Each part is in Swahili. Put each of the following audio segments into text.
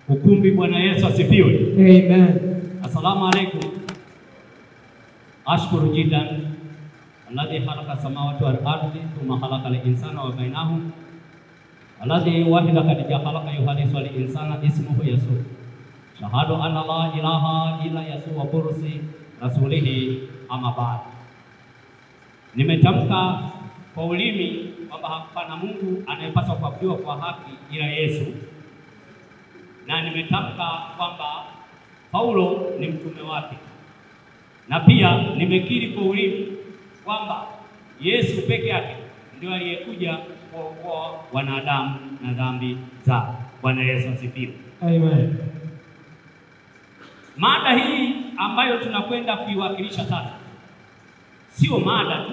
Ukumbi. Bwana Yesu asifiwe. Amen. Assalamu alaikum. Ashkuru jiddan alladhi khalaqa samawati wal ardi thumma khalaqa al-insana wa bainahum alladhi wahida qad khalaqa yuhadisu al-insana ismuhu Yusuf. Shahadu anna la ilaha illa Yusuf wa kursi rasulihi amma ba'd. Nimetamka kwa ulimi kwamba hapana Mungu anayepaswa kuabudiwa kwa haki ila Yesu. Na nimetamka kwamba Paulo ni mtume wake. Na pia nimekiri kwa ulimi kwamba Yesu peke yake ndio aliyekuja kuokoa wanadamu na dhambi zao. Bwana Yesu asifiwe. Amen. Mada hii ambayo tunakwenda kuiwakilisha sasa sio mada tu,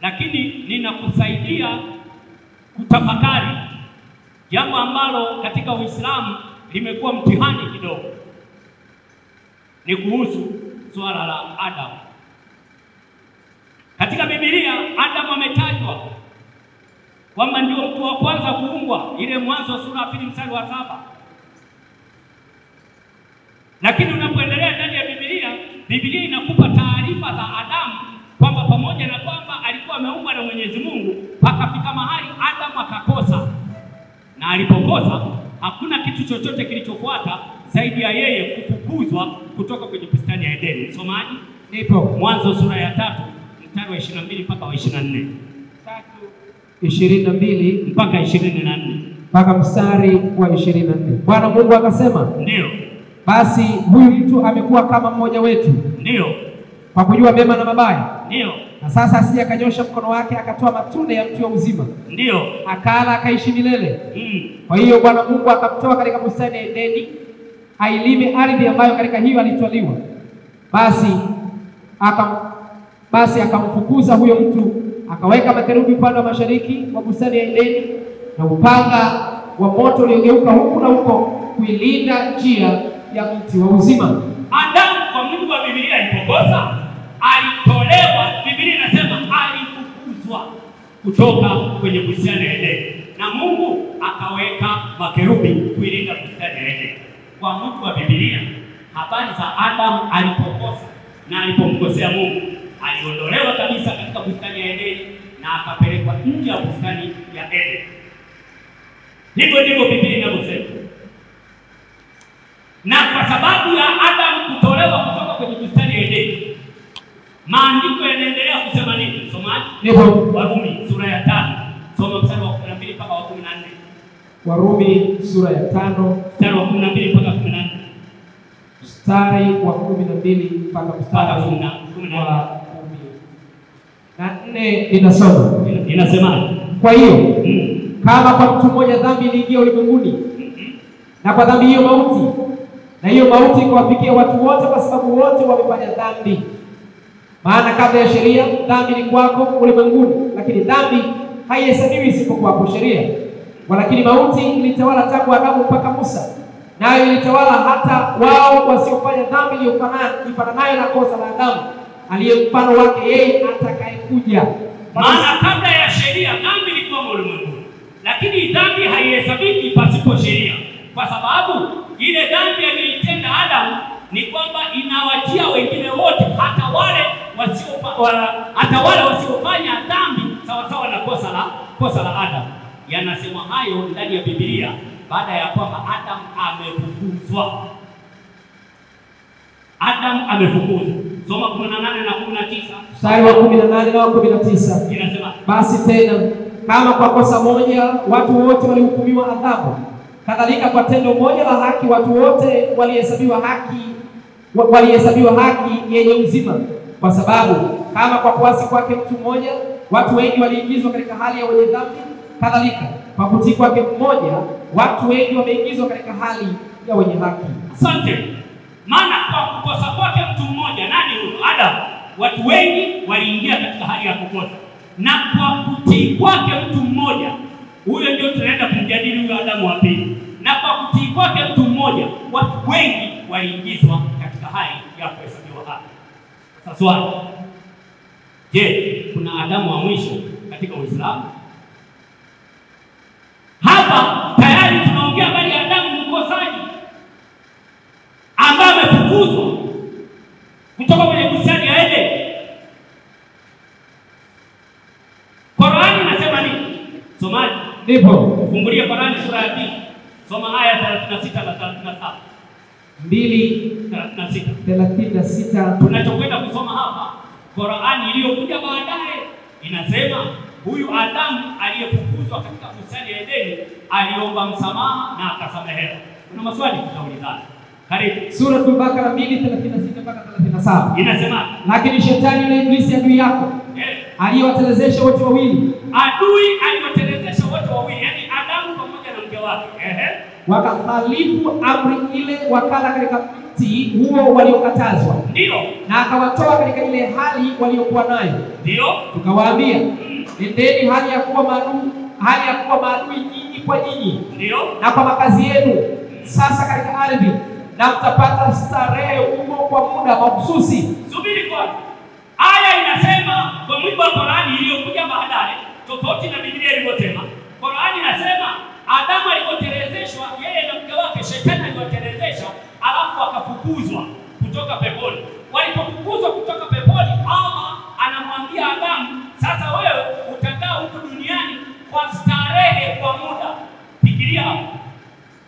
lakini ninakusaidia kutafakari jambo ambalo katika Uislamu limekuwa mtihani kidogo. Ni kuhusu swala la Adam. Katika Biblia Adam ametajwa kwamba ndio mtu wa kwanza kuumbwa, ile Mwanzo sura ya 2 mstari wa 7. Lakini unapoendelea ndani ya Biblia inakupa taarifa za Adam kwamba pamoja na kwamba alikuwa ameumbwa na Mwenyezi Mungu, pakafika mahali Adam akakosa. Na alipokosa hakuna kitu chochote kilichofuata zaidi ya yeye kufukuzwa kutoka kwenye bustani ya Edeni. Msomaji? Nipo. Mwanzo sura ya 3 mstari wa 22 mpaka wa 24. 3:22 mpaka 24. mpaka mstari wa 24. Bwana Mungu akasema, ndio, basi huyu mtu amekuwa kama mmoja wetu, ndio, kwa kujua mema na mabaya. Ndio. Na sasa asije akanyosha mkono wake akatoa matunda ya mti wa uzima. Ndio. Akala akaishi milele. Kwa hiyo Bwana Mungu akamtoa katika bustani ya Edeni ailime ardhi ambayo katika hiyo alitwaliwa. Basi akamfukuza huyo mtu, akaweka makerubi upande wa mashariki wa bustani ya Edeni na upanga wa moto uliogeuka huku na huko kuilinda njia ya mti wa uzima. Adamu kwa mujibu wa Biblia alipokosa, alitolewa. Biblia inasema alifukuzwa kutoka kwenye bustani ya Edeni, na Mungu akaweka makerubi kuilinda bustani ya Edeni. Kwa mujibu wa Biblia, habari za Adamu alipokosa na alipomkosea Mungu, aliondolewa kabisa katika bustani ya Edeni na akapelekwa nje ya bustani ya Edeni. Hivyo ndivyo Biblia inavyosema. Na kwa sababu ya Adamu kutolewa kutoka kwenye bustani ya Edeni, maandiko yanaendelea kusema nini? Msomaji? Ndio. Warumi sura ya 5. Soma mstari wa 12 mpaka wa 14. Warumi sura ya 5 mstari wa 12 mpaka 14. Mstari wa 12 mpaka mstari wa 14 inasoma. Inasema, kwa hiyo kama kwa mtu mmoja dhambi iliingia ulimwenguni, na kwa dhambi hiyo mauti, na hiyo mauti ikawafikia watu wote kwa sababu wote wamefanya dhambi. Maana kabla ya sheria dhambi ilikuwako ulimwenguni, lakini dhambi haihesabiwi isipokuwa kwa sheria. Walakini mauti ilitawala tangu Adamu mpaka Musa, nayo ilitawala hata wao wasiofanya dhambi iliyofananayo na kosa la Adamu, aliye mfano wake yeye atakayekuja. Maana kabla ya sheria dhambi ilikuwa ulimwenguni, lakini dhambi haihesabiki pasipo sheria, kwa sababu ile dhambi aliyoitenda Adamu ni kwamba inawatia wengine wote, hata wale wasiofanya dhambi sawa sawa na kosa la Adamu. Yanasema hayo ndani ya Biblia baada ya kwamba Adamu amefukuzwa. Adamu amefukuzwa. Soma 18 na 19. Mstari wa 18 na 19. Inasema, basi tena kama kwa kosa moja watu wote walihukumiwa adhabu, kadhalika kwa tendo moja la haki watu wote walihesabiwa haki yenye uzima. Kwa sababu kama kwa kuasi kwake mtu mmoja watu wengi waliingizwa katika hali ya wenye dhambi, kadhalika kwa kutii kwake mmoja watu wengi wameingizwa katika hali ya wenye haki. Asante. Maana kwa kukosa kwake mtu mmoja, nani huyo? Adamu. Watu wengi waliingia katika hali ya kukosa. Na kwa kutii kwake mtu mmoja, huyo ndio tunaenda kumjadili huyo Adamu wa pili. Na kwa kutii kwake mtu mmoja, watu wengi waliingizwa katika hali ya kuhesabiwa haki. Sasa swali, je, kuna Adamu wa mwisho katika Uislamu? Hapa tayari tunaongea habari ya Adamu Ndipo. Ufungulie Qur'ani sura ya 2. Soma aya 36 na 37. 2:36. Tunachokwenda kusoma hapa, Qur'ani iliyokuja baadaye inasema huyu Adamu aliyefukuzwa katika bustani ya Edeni aliomba msamaha na akasamehewa. Kuna maswali tutaulizana. Karibu. Sura Al-Baqara 2:36 mpaka 37. Inasema, lakini shetani na ibilisi adui yako aliyewatelezesha wote wawili. Adui aliyewatelezesha wote wawili, yani Adamu pamoja na mke wake. Wakakhalifu amri ile, wakala katika mti huo waliokatazwa. Ndio. Na akawatoa katika ile hali waliokuwa nayo. Ndio. Tukawaambia, nendeni hali ya kuwa maadui nyinyi kwa nyinyi. Ndio. Na kwa makazi yenu sasa katika ardhi, na mtapata starehe humo kwa muda mahususi. Subiri kwanza. Aya inasema kwa mujibu wa Qur'ani iliyokuja baadaye, tofauti na Biblia ilivyosema. Qur'ani inasema Adamu alipotelezeshwa yeye na mke wake, shetani aliwatelezesha, alafu akafukuzwa kutoka peponi. Walipofukuzwa kutoka peponi, Allah anamwambia Adamu, sasa wewe utakaa huku duniani kwa starehe kwa muda.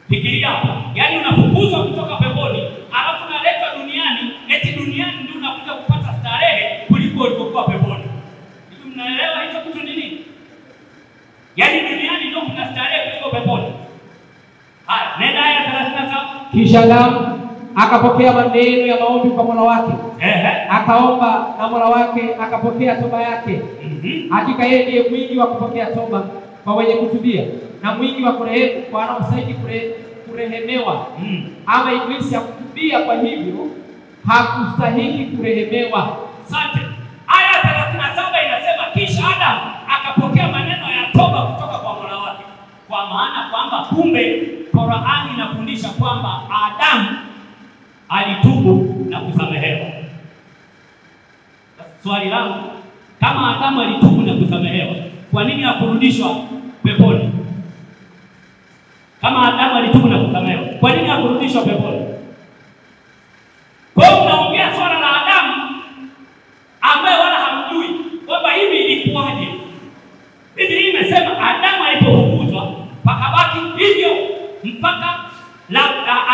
Fikiria hapo. Yaani unafukuzwa kutoka peponi, alafu unaletwa duniani, eti duniani ndio unakuja kupata starehe kuliko ulipokuwa peponi. Hivi mnaelewa hicho kitu ni nini? Yaani duniani ndio kuna starehe kuliko peponi. Haya, nenda aya 37. Kisha Adamu akapokea maneno ya maombi kwa Mola wake. Akaomba na Mola wake akapokea toba yake. Hakika yeye ndiye mwingi wa kupokea toba kwa wenye kutubia, na mwingi wa kurehemu kwa wanaostahili kurehemewa. Ama ibilisi hakutubia, kwa hivyo hakustahili kurehemewa. Asante. Aya 37 inasema kisha Adamu akapokea maneno ya toba kutoka kwa Mola wake. Kwa maana kwamba kumbe Qur'ani inafundisha kwamba Adamu alitubu na kusamehewa. Swali langu, kama Adamu alitubu na kusamehewa, kwa nini hakurudishwa peponi? Kama Adamu alitubu na kusamehewa, kwa nini hakurudishwa peponi? Kwa hiyo unaongea swala la Adamu ambaye wala hamjui kwamba hivi ilikuwaje. Biblia imesema Adamu alipofukuzwa pakabaki hivyo mpaka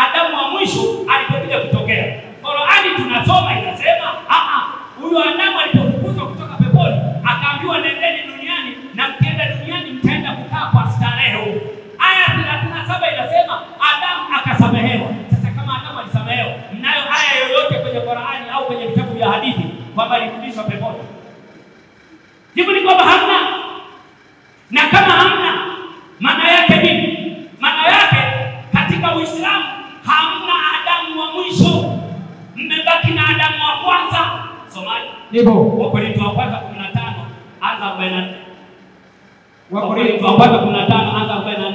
Adamu wa mwisho alipokuja kutokea. Qur'ani tunasoma inasema huyu Adamu alipofukuzwa kutoka peponi akaambiwa nendeni duniani, na mkienda duniani mtaenda kukaa kwa starehe huko. Aya 37 inasema Adamu akasamehewa. Sasa kama Adamu alisamehewa, mnayo aya yoyote kwenye Qur'ani au kwenye vitabu vya hadithi kwamba alirudishwa peponi? Jibu ni kwamba hamna. Na kama hamna, maana yake nini? Maana yake katika Uislamu hamna Adamu wa mwisho, mmebaki na Adamu wa kwanza. Somaji. Ndipo. Wakorintho wa kwanza 15 anza 44. Wakorintho wa kwanza 15 anza 44.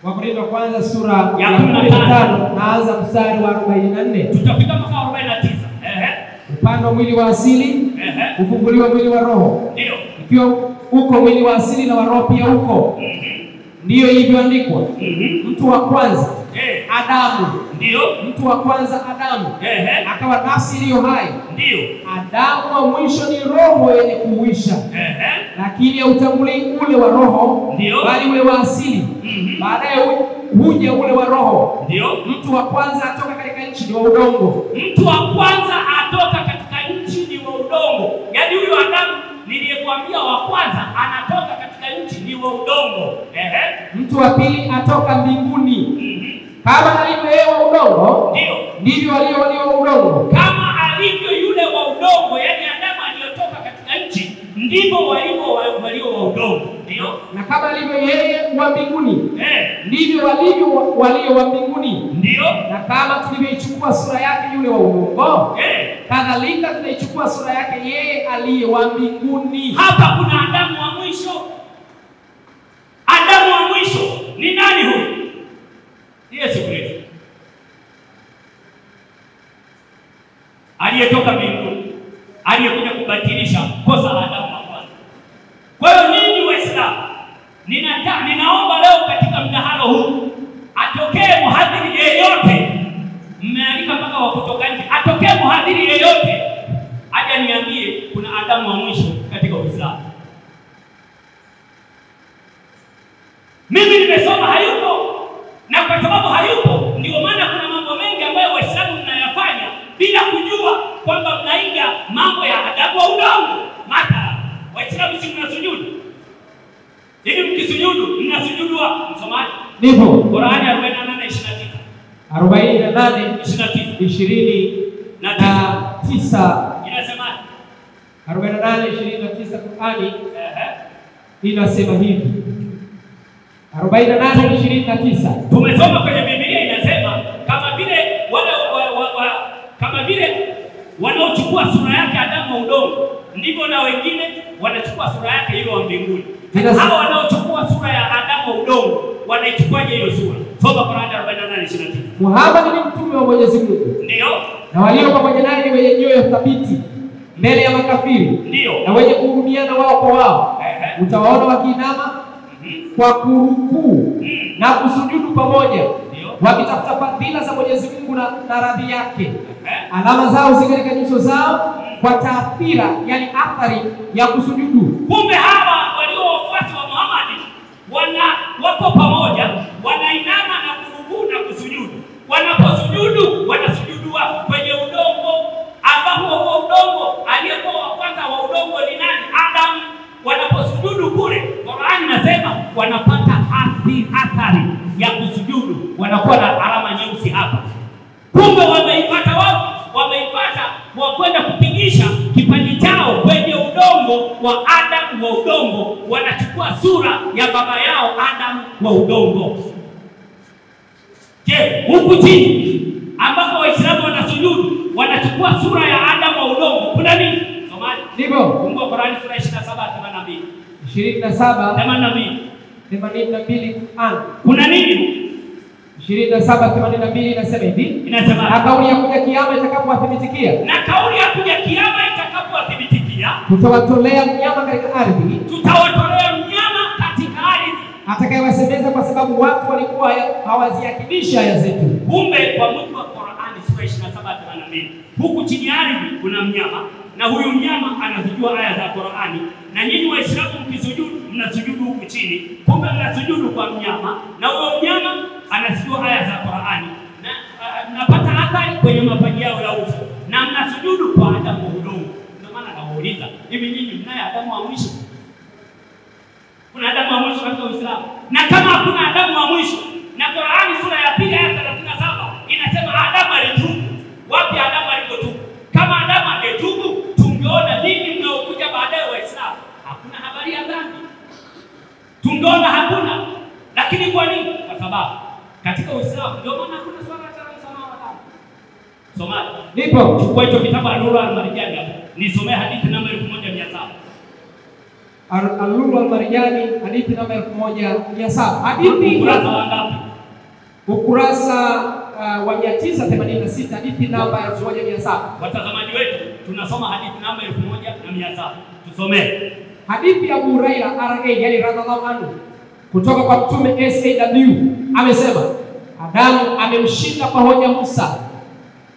Wakorintho wa kwanza sura ya 15 na anza mstari wa 44. Tutafika mpaka 49. Upande wa mwili wa asili, ufunguliwa mwili wa roho. Ndio. Ikiwa uko mwili wa asili na wa roho pia uko. Ndiyo ilivyoandikwa. Mtu wa kwanza Adamu. Ndio. Mtu wa kwanza Adamu akawa nafsi iliyo hai. Ndio. Adamu wa mwisho ni roho yenye kuuisha. Lakini hautambulii ule wa roho, bali ule wa asili. Baadaye huja ule wa roho. Ndio. Mtu wa kwanza atoka katika nchi ni wa udongo. Mtu wa kwanza atoka katika nchi ni wa udongo. Yaani huyo Adamu niliyekuambia wa kwanza anatoka katika nchi ni wa udongo. Mtu wa pili atoka mbinguni. Kama alivyo yeye wa udongo, ndivyo walio wa udongo. Kama alivyo yule wa udongo, yani Adamu aliyotoka katika nchi, ndivyo walio wa udongo. Ndio. Na kama alivyo yeye wa mbinguni, ndivyo walio wa mbinguni. Ndio. Na kama tulivyoichukua sura yake yule wa udongo, kadhalika tunaichukua sura yake yeye aliye wa mbinguni. Hapa kuna Adamu wa mwisho. Adamu wa mwisho ni nani huyu? Yesu Kristo. Aliyetoka mbinguni, aliyekuja kubatilisha kosa la Adamu wa kwanza. Kwa hiyo nini Waislamu? Ninaomba leo katika mdahalo huu atokee mhadhiri yeyote. Mmealika mpaka wa kutoka nje. Atokee mhadhiri yeyote aje niambie kuna Adamu wa mwisho katika Uislamu. nimesoma hayupo. Na kwa sababu hayupo, ndio maana kuna mambo mengi ambayo Waislamu mnayafanya bila kujua kwamba mnaiga mambo ya adabu wa udongo. Mathalan, Waislamu si mnasujudu. Hivi mkisujudu, mnasujudu wapi? Msomaji. Nipo. Qur'ani 48:29. 48:29 inasema 48:29 Qur'ani inasema hivi. 48:29 tumesoma kwenye Biblia, inasema kama vile wanaochukua sura yake Adamu wa udongo, ndivyo na wengine wanachukua sura yake ile wa mbinguni. Hao wanaochukua sura ya Adamu wa udongo wanaichukuaje hiyo sura? Soma Qur'ani 48:29. Muhammad ni mtume wa Mwenyezi Mungu. Ndio. Na walio pamoja naye ni wenye nyoyo thabiti mbele ya makafiri. Ndio. Na wenye kuhurumiana wao kwa wao. Utawaona wakiinama kwa kurukuu na kusujudu pamoja, wakitafuta fadhila za Mwenyezi Mungu na radhi yake. Alama zao zi katika nyuso zao kwa taathira, yani athari ya kusujudu. Kumbe hawa walio wafuasi wa Muhammad wako pamoja, wanainama na kurukuu na kusujudu. Wanaposujudu, wanasujudu kwenye udongo, ambapo huo udongo aliyekuwa wa kwanza wa udongo ni nani? Adam. Wanaposujudu kule, Qur'ani inasema wanapata athari ya kusujudu, wanakuwa na alama nyeusi hapa. Kumbe wameipata wapi? Wameipata kwa kwenda kupigisha kipaji chao kwenye udongo wa Adam wa udongo, wanachukua sura ya baba yao Adam wa udongo. Je, huku chini ambako Waislamu wanasujudu wanachukua sura ya Adam wa udongo, kuna nini? Somaji. Ndivyo. Fungua Qur'ani sura 27:82. 27:82 Qur'an. Kuna nini? 27:82 inasema hivi. Inasema na kauli ya kuja kiyama itakapowathibitikia. Na kauli ya kuja kiyama itakapowathibitikia, tutawatolea mnyama katika ardhi. Tutawatolea mnyama katika ardhi atakayewasemeza, kwa sababu watu walikuwa hawaziakibisha aya zetu. Kumbe kwa mujibu wa Qur'ani sura 27:82, huku chini ya ardhi kuna mnyama, na huyu mnyama anazijua aya za Qur'ani, na nyinyi Waislamu mkisujudu mnasujudu huku chini. Kumbe mnasujudu kwa mnyama, na huyo mnyama anazijua aya za Qur'ani, na mnapata athari kwenye mapaji yao ya uso, na mnasujudu kwa Adamu wa udongo. Ndio maana nawauliza, hivi nyinyi mnaye Adamu wa mwisho? Kuna Adamu wa mwisho katika Uislamu? Na kama hakuna Adamu wa mwisho, na Qur'ani sura ya 2 aya 37 inasema Adamu alitubu. Wapi Adamu alikotubu? Kama Adamu angetubu, tungeona nini mnaokuja baadaye Waislamu? Hakuna habari ya dhambi. Tungeona hakuna. Lakini kwa nini? Kwa sababu katika Uislamu ndio maana hakuna swala la msamaha wa dhambi. Somaji. Nipo. Chukua hicho kitabu Al-Lulu Al-Marjani hapo. Nisomee hadithi namba 1700. Al-Lulu Al-Marjani hadithi namba 1700. Hadithi ukurasa wa ngapi? Ukurasa wa 986, hadithi namba 1700. Watazamaji wetu, tunasoma hadithi namba 1700. Tusomee. Hadithi ya Abu Huraira RA, yani radhiallahu anhu, kutoka kwa Mtume SAW amesema, Adamu amemshinda kwa hoja Musa.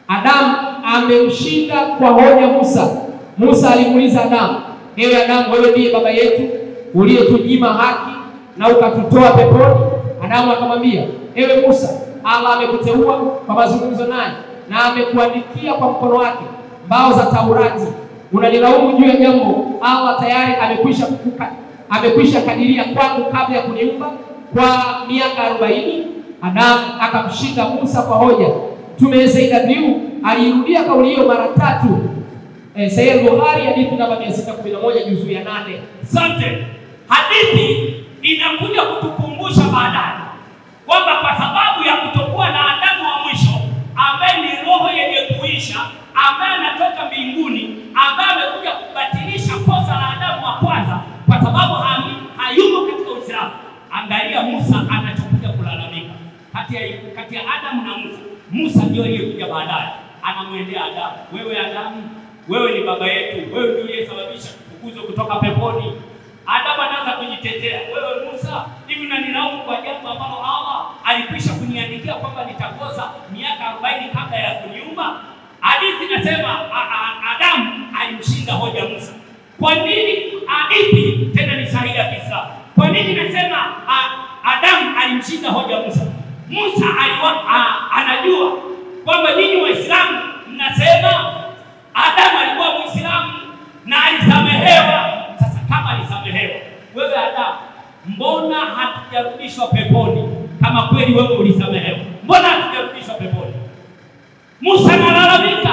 Adamu amemshinda kwa hoja Musa. Musa alimuuliza Adamu, ewe Adamu, wewe ndiye baba yetu uliyetunyima haki na ukatutoa peponi? Adamu akamwambia, ewe Musa, Allah amekuteua kwa mazungumzo naye na amekuandikia kwa mkono wake mbao za Taurati. Unanilaumu juu ya jambo Allah tayari amekwisha kadiria kwangu kabla ya kuniumba kwa miaka 40. Adamu akamshinda Musa kwa hoja. Mtume SAW alirudia kauli hiyo mara 3. Sahih Bukhari hadithi namba 611 juzuu ya 8. Asante. Hadithi inakuja kutukumbusha baadaye kwamba kwa sababu ya kutokuwa na Adamu wa mwisho ambaye ni roho yenye kuisha, ambaye anatoka mbinguni, ambaye amekuja kubatilisha kosa la Adamu wa kwanza, kwa sababu hayumo katika Uislamu. Angalia Musa anachokuja kulalamika kati ya Adamu na Musa. Musa ndio aliyekuja baadaye, anamwendea Adamu, wewe Adamu, wewe ni baba yetu, wewe ndio uliyesababisha kufukuzwa kutoka peponi. Adamu anaanza kujitetea, wewe Musa, hivi unanilaumu kwa jambo ambalo Allah alikwisha kuniandikia kwamba nitakosa miaka 40 kabla ya kuniumba? Hadithi inasema Adamu alimshinda hoja Musa. Kwa nini hadithi tena ni sahihi ya Kiislamu? Kwa nini nasema Adamu alimshinda anashinda hoja Musa. Musa anajua kwamba nyinyi Waislamu mnasema Adamu alikuwa Muislamu na alisamehewa. Sasa kama alisamehewa, wewe Adamu, mbona hatujarudishwa peponi? Kama kweli wewe ulisamehewa, mbona hatujarudishwa peponi? Musa analalamika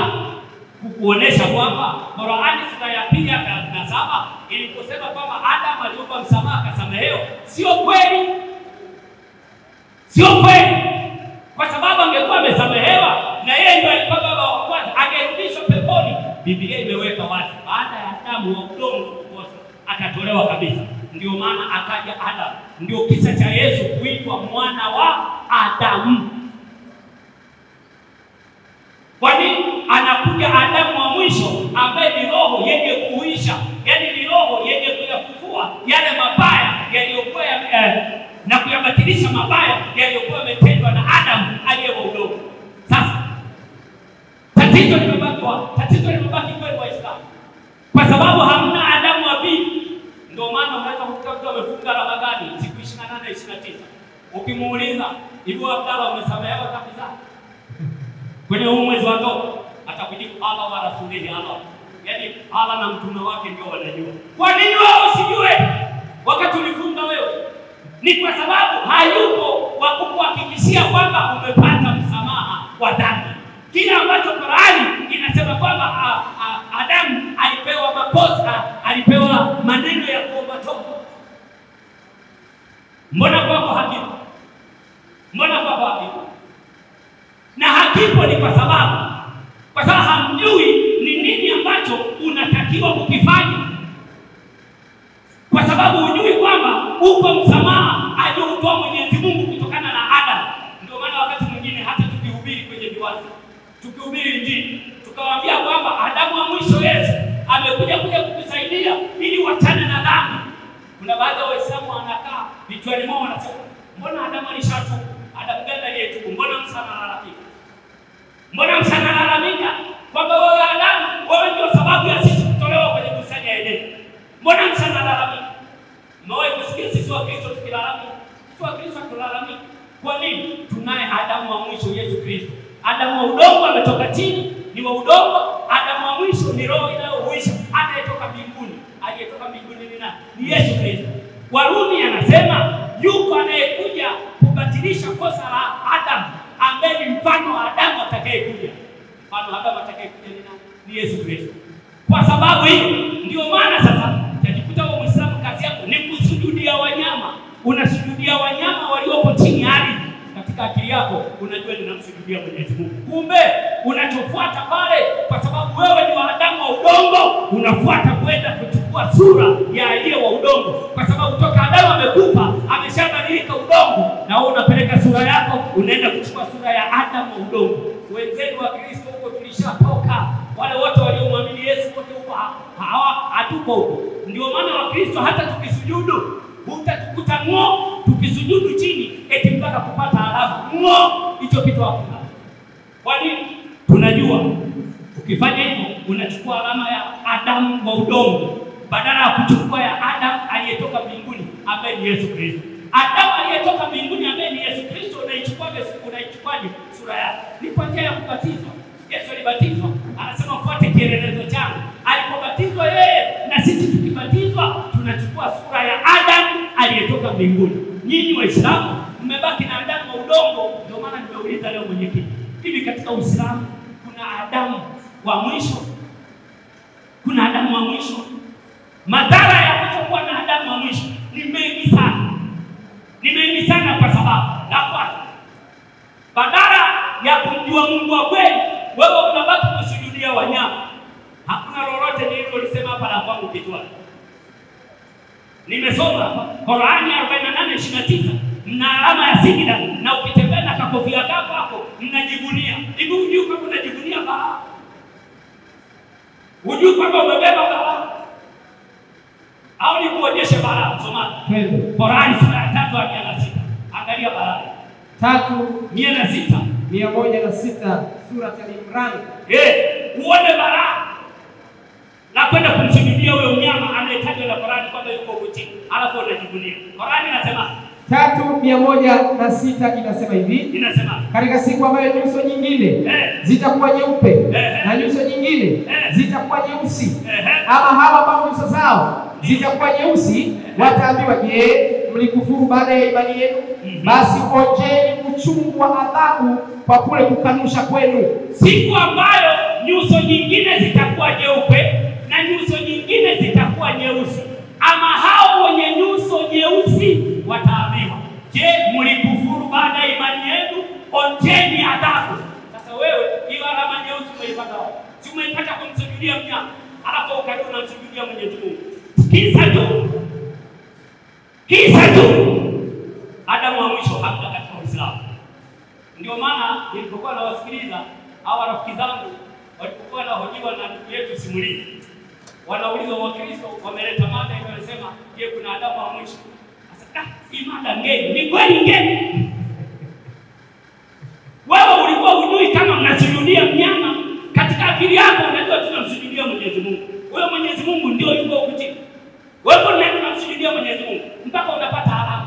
kuonesha kwamba Qur'ani sura ya 2:37 iliposema kwamba Adamu aliomba msamaha akasamehewa, sio kweli. Sio kweli. Kwa sababu angekuwa amesamehewa na yeye ndio alikuwa baba wa kwanza, angerudishwa peponi. Biblia imeweka wazi, baada ya Adamu wa udongo kukosa akatolewa kabisa. Ndio maana akaja Adamu. Ndio kisa cha Yesu kuitwa mwana wa Adamu. Kwa nini anakuja Adamu wa mwisho ambaye ni roho yenye kuisha, yani ni roho yenye kuyafufua yale mabaya yaliyokuwa na kuyabatilisha mabaya yaliyokuwa yametendwa na Adamu aliyewa udongo. Sasa tatizo limebaki kwa Waislamu, kwa sababu hamna Adamu wa pili. Ndio maana unaweza kukuta mtu amefunga Ramadhani siku 28 29, ukimuuliza hivyo Abdalla umesamehewa kabisa kwenye mwezi wa ndoa, atakujibu Allah wa rasulihi Allah. Yaani Allah na mtume wake ndio wanajua. Kwa nini wewe usijue wakati ulifunga wewe? Ni kwa sababu hayupo wa kukuhakikishia kwamba umepata msamaha wa dhambi. Kile ambacho Qur'ani inasema kwamba Adamu alipewa makosa, alipewa maneno ya kuomba toba. Mbona kwako hakipo? Mbona kwako hakipo? Na hakipo ni kwa sababu hamjui ni nini ambacho unatakiwa kukifanya. Kwa sababu hujui kwamba uko msamaha aliotoa Mwenyezi Mungu kutokana na Adamu. Ndio maana wakati mwingine hata tukihubiri kwenye viwanja, tukihubiri Injili, tukawaambia kwamba Adamu wa mwisho Yesu amekuja kukusaidia ili wachane na dhambi. Kuna baadhi ya Waislamu wanakaa vichwani mwao wanasema, mbona Adamu alishatubu? Adamu gani aliyetubu? Mbona Musa analalamika? Mbona Musa analalamika kwamba wewe Adamu, wewe ndio sababu ya sisi kutolewa kwenye bustani ya Edeni? Mbona Musa analalamika? Mmewahi kusikia sisi wa Kristo tukilalamika? Sisi wa Kristo tunalalamika. Kwa nini? Tunaye Adamu wa mwisho Yesu Kristo. Adamu wa udongo ametoka chini, ni wa udongo. Adamu wa mwisho ni roho inayohuisha, anayetoka mbinguni. Aliyetoka mbinguni ni nani? Ni Yesu Kristo. Warumi anasema yuko anayekuja kubatilisha kosa la Adamu, ambaye ni mfano wa Adamu atakayekuja. Mfano wa Adamu atakayekuja ni nani? Ni Yesu Kristo. Kwa sababu hiyo ndio maana sasa utajikuta wewe Muislamu kazi yako ni kusujudia wanyama. Unasujudia wanyama walioko chini ya ardhi. Katika akili yako unajua ninamsujudia Mwenyezi Mungu. Kumbe unachofuata pale, kwa sababu wewe ni wa Adamu wa udongo, unafuata kwenda kuchukua sura ya aliye wa udongo. Kwa sababu toka Adamu amekufa, ameshabadilika udongo, na wewe unapeleka sura yako, unaenda kuchukua sura ya Adamu wa udongo. Wenzenu wa Kristo huko tulishatoka. Wale wote waliomwamini Yesu wote huko hatuko huko. Ndio maana wa Kristo hata tukisujudu utatukuta ngo tukisujudu chini eti mpaka kupata alama. Ngo hicho kitu hakuna. Kwa nini? Tunajua ukifanya hivyo unachukua alama ya Adamu wa udongo badala ya kuchukua ya Adamu aliyetoka mbinguni ambaye ni Yesu Kristo. Adamu aliyetoka mbinguni ambaye ni Yesu Kristo unaichukuaje sura yake? Ni kwa njia ya kubatizwa. Yesu alibatizwa, anasema fuate kielelezo changu. Alipobatizwa yeye, na sisi tukibatizwa tunachukua sura ya Adamu aliyetoka mbinguni. Nyinyi Waislamu mmebaki na Adamu wa udongo. Ndio maana nimeuliza leo mwenyekiti, hivi katika Uislamu kuna Adamu wa mwisho? Kuna Adamu wa mwisho? Madhara ya kutokuwa na Adamu wa mwisho ni mengi sana. Ni mengi sana kwa sababu la kwanza, badala ya kumjua Mungu wa kweli, wewe unabaki kusujudia wanyama. Hakuna lolote nililolisema hapa la kwangu kichwani. Nimesoma Qur'ani 48:29, mna alama ya sijida, na ukitembea na kakofia kako hapo mnajivunia. Hivi hujui kama unajivunia balaa? Hujui kama umebeba balaa? Au ni kuonyesha balaa? Soma Qur'ani sura ya 3:106. Angalia balaa. 3:106 sura Al-Imran. Uone balaa na kwenda kumsujudia huyo mnyama anayetajwa na Qur'ani kwamba yuko uchi, alafu unajivunia. Qur'ani inasema 3:106 inasema hivi. Inasema Katika siku ambayo nyuso nyingine zitakuwa nyeupe na nyuso nyingine zitakuwa nyeusi, ama hawa ambao nyuso zao zitakuwa nyeusi wataambiwa, je, mlikufuru baada ya imani yenu? Basi onjeni uchungu wa adhabu kwa kule kukanusha kwenu. Siku ambayo nyuso nyingine zitakuwa nyeupe na nyuso nyingine zitakuwa nyeusi, ama hao wenye nyuso nyeusi wataambiwa, je, mlikufuru baada ya imani yenu? Onjeni adhabu. Sasa wewe hiyo alama nyeusi umeipata wapi? Si umeipata kwa kumsujudia mnyama, alafu ukaenda unamsujudia Mwenyezi Mungu. Kisa tu Adamu wa mwisho hapa katika Uislamu. Ndio maana nilipokuwa nawasikiliza hawa rafiki zangu walipokuwa wanahojiwa na ndugu yetu simulizi, wanauliza Wakristo wameleta mada hiyo, wanasema, je, kuna Adamu wa mwisho? Sasa hii mada ngeni. Ni kweli ngeni. Wewe ulikuwa hujui kama mnasujudia mnyama? Katika akili yako unajua tunamsujudia Mwenyezi Mungu. Wewe Mwenyezi Mungu ndio yuko ukuti. Wewe unaenda unamsujudia Mwenyezi Mungu mpaka unapata alama.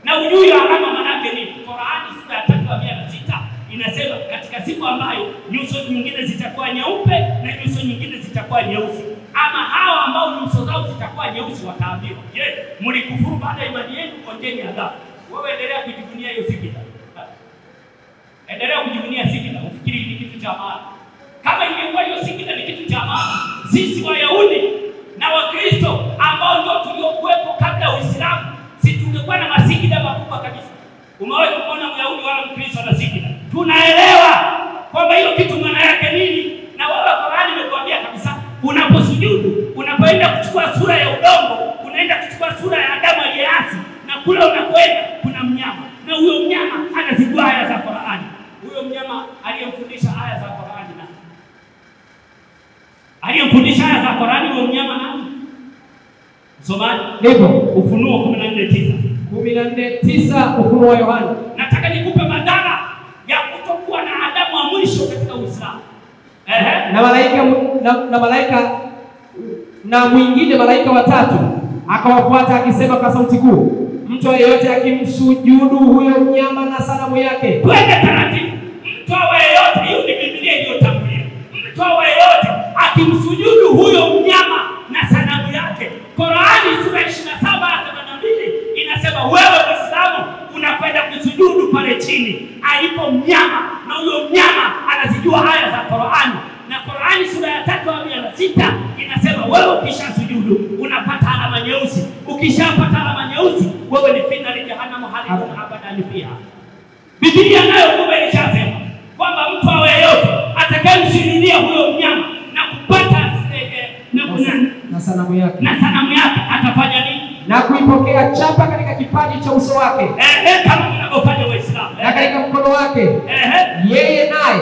Na ujui alama maana yake nini? Qur'ani sura ya 3:106 inasema katika siku ambayo nyuso nyingine zitakuwa nyeupe na nyuso nyingine zitakuwa nyeusi, ama hao ambao nyuso zao zitakuwa nyeusi wataambiwa, je, mlikufuru baada ya imani yenu? Onjeni adhabu. Wewe endelea kujivunia hiyo sijida. Endelea kujivunia sijida, ufikiri ni kitu cha maana. Kama ingekuwa hiyo sijida ni kitu cha maana, sisi Wayahudi na Wakristo ambao ndio tuliokuwepo kabla ya Uislamu, si tungekuwa na masijida makubwa kabisa. Umewahi kuona Myahudi wala Mkristo na sijida? Tunaelewa kwamba hiyo kitu maana yake nini. Na wewe Qur'ani imekuambia kabisa, unaposujudu, unapoenda kuchukua sura ya udongo, unaenda kuchukua sura ya Adamu aliyeasi, na kule unakwenda kuna mnyama, na huyo mnyama anazijua aya za Qur'ani. Huyo mnyama aliyemfundisha aya za Qur'ani na aliyemfundisha aya za Qur'ani, huyo mnyama nani? Somaji ndipo Ufunuo 14:9. 14:9 Ufunuo wa Yohana. Nataka nikupe madhara ya kutokuwa na Adamu wa mwisho katika Uislamu. Na mwingine malaika watatu akawafuata akisema kwa sauti kuu, mtu yeyote akimsujudu huyo mnyama na sanamu yake. Twende taratibu. Mtu yeyote, hiyo ni Biblia iliyotangulia. Mtu yeyote akimsujudu huyo mnyama na sanamu yake. Qur'ani sura 27:82 inasema wewe Muislamu unakwenda kusujudu pale chini alipo mnyama, na huyo mnyama anazijua aya za Qur'ani. Na Qur'ani sura ya 3:106 inasema wewe ukishasujudu unapata alama nyeusi. Ukishapata alama nyeusi, wewe ni finali jahannam halidun abadan fiha. Biblia nayo kumbe ilishasema kwamba mtu yeyote atakayemsujudia huyo mnyama na kupata na sanamu yake atafanya nini? Na kuipokea chapa katika kipaji cha uso wake, kama mnavyofanya Waislamu, na katika mkono wake, yeye naye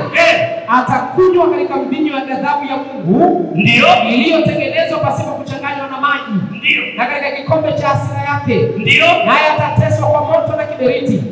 atakunywa katika mvinyo wa ghadhabu ya Mungu, ndio iliyotengenezwa pasipo kuchanganywa na maji, ndio, na katika kikombe cha hasira yake, ndio, naye atateswa kwa moto na kiberiti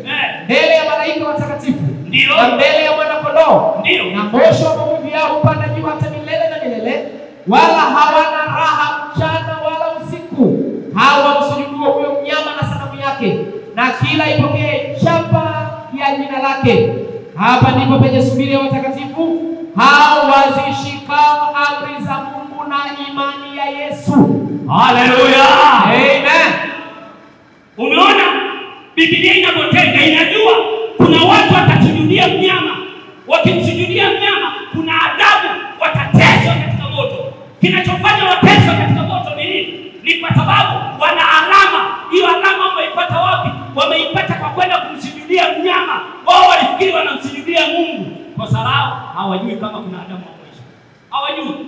mbele ya malaika watakatifu, ndio, na mbele ya mwana kondoo, ndio, na moshi wa maumivu yao upanda juu hata milele na milele, wala hawana raha mchana wala usiku. Hawa msujuduo huyo mnyama na sanamu yake, na kila ipokee chapa ya jina lake. Hapa ndipo penye subiri ya watakatifu hao wazishikao amri za Mungu na imani ya Yesu. Haleluya, amen. Umeona Biblia inapotenda, inajua kuna watu watasujudia mnyama. Wakimsujudia mnyama kuna adhabu, watateswa katika moto. Kinachofanya wateswa katika moto ni nini? Ni kwa sababu wana alama. Hiyo alama wameipata wapi? Wameipata kwa kwenda kumsujudia mnyama. Wao walifikiri wanamsujudia Mungu. Kwa sababu hawajui kama kuna Adamu wa mwisho. Hawajui.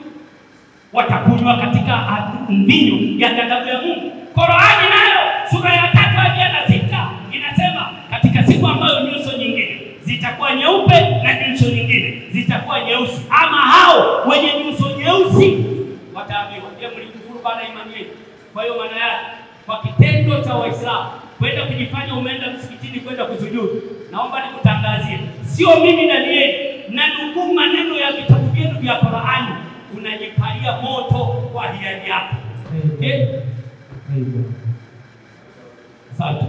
Watakunywa katika mvinyo ya ghadhabu ya Mungu. Qur'ani nayo sura ya 3:106 inasema katika siku ambayo nyuso nyingine zitakuwa nyeupe na nyuso nyingine zitakuwa nyeusi, ama hao wenye nyuso nyeusi wataambiwa, je, mlikufuru baada ya imani yenu? Kwa hiyo maana yake kwa kitendo cha Waislamu kwenda kujifanya umeenda msikitini kwenda kusujudu, naomba nikutangazie, sio mimi Danieli na nukuu maneno ya vitabu vyenu vya Qur'ani, unajipalia moto kwa hiari yako. Asante.